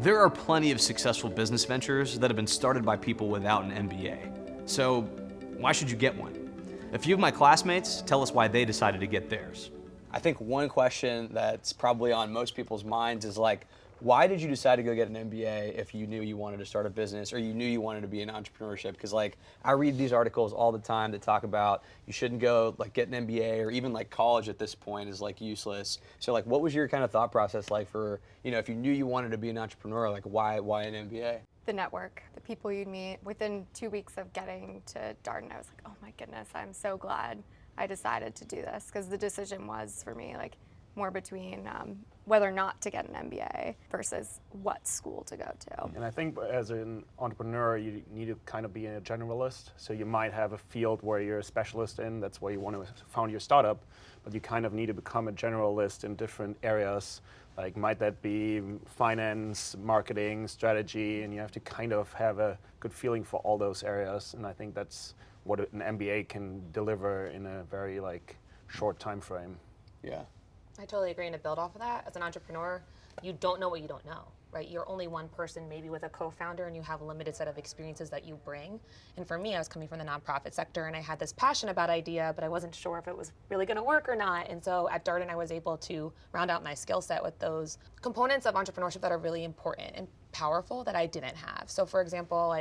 There are plenty of successful business ventures that have been started by people without an MBA. So why should you get one? A few of my classmates tell us why they decided to get theirs. I think one question that's probably on most people's minds is like, why did you decide to go get an MBA if you knew you wanted to start a business or you knew you wanted to be in entrepreneurship? Because like I read these articles all the time that talk about you shouldn't go like get an MBA or even like college at this point is like useless. So like what was your kind of thought process like for, if you knew you wanted to be an entrepreneur, like why an MBA? The network, the people you'd meet. Within 2 weeks of getting to Darden, I was like, oh my goodness, I'm so glad I decided to do this, because the decision was for me like more between whether or not to get an MBA versus what school to go to. And I think as an entrepreneur, you need to kind of be a generalist. So you might have a field where you're a specialist in, that's where you want to found your startup, but you kind of need to become a generalist in different areas. Like might that be finance, marketing, strategy, and you have to kind of have a good feeling for all those areas. And I think that's what an MBA can deliver in a very short time frame. Yeah. I totally agree, and to build off of that, as an entrepreneur, you don't know what you don't know, right? You're only one person, maybe with a co-founder, and you have a limited set of experiences that you bring. And for me, I was coming from the nonprofit sector, and I had this passion about idea, but I wasn't sure if it was really gonna work or not. And so at Darden, I was able to round out my skill set with those components of entrepreneurship that are really important and powerful that I didn't have. So for example,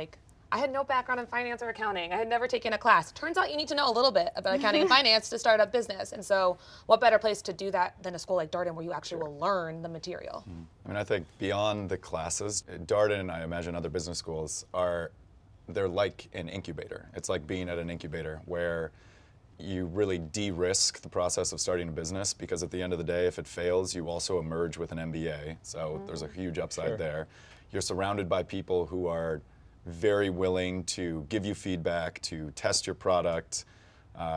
I had no background in finance or accounting. I had never taken a class. Turns out you need to know a little bit about accounting and finance to start a business. And so what better place to do that than a school like Darden, where you actually will learn the material? I mean, I think beyond the classes, Darden, I imagine other business schools they're like an incubator. It's like being at an incubator where you really de-risk the process of starting a business, because at the end of the day, if it fails, you also emerge with an MBA. So there's a huge upside there. You're surrounded by people who are very willing to give you feedback, to test your product.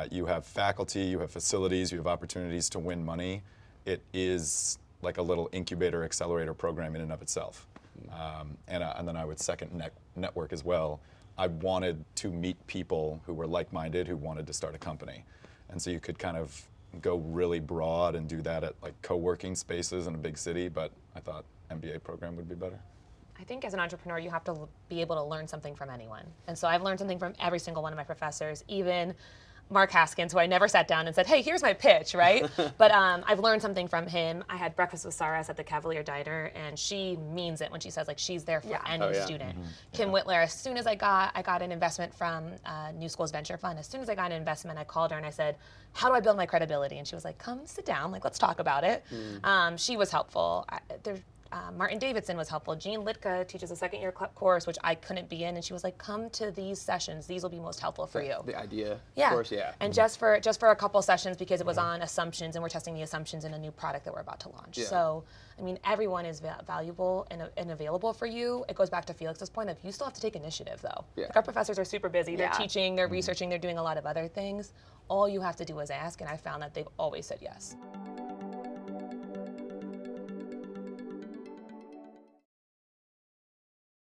You have faculty, you have facilities, you have opportunities to win money. It is like a little incubator accelerator program in and of itself. And then I would second network as well. I wanted to meet people who were like-minded, who wanted to start a company. And so you could kind of go really broad and do that at co-working spaces in a big city, but I thought MBA program would be better. I think as an entrepreneur, you have to be able to learn something from anyone. And so I've learned something from every single one of my professors, even Mark Haskins, who I never sat down and said, hey, here's my pitch, right? But I've learned something from him. I had breakfast with Saras at the Cavalier Diner, and she means it when she says she's there for any student. Kim Whitler, as soon as I got an investment from New School's Venture Fund. As soon as I got an investment, I called her and I said, how do I build my credibility? And she was like, come sit down, let's talk about it. She was helpful. Martin Davidson was helpful. Jean Litka teaches a second-year course, which I couldn't be in, and she was like, come to these sessions. These will be most helpful for you. The idea course, yeah. And just for a couple sessions, because it was on assumptions, and we're testing the assumptions in a new product that we're about to launch. Yeah. So, I mean, everyone is valuable and available for you. It goes back to Felix's point of you still have to take initiative, though. Yeah. Our professors are super busy. They're teaching, they're researching, they're doing a lot of other things. All you have to do is ask, and I found that they've always said yes.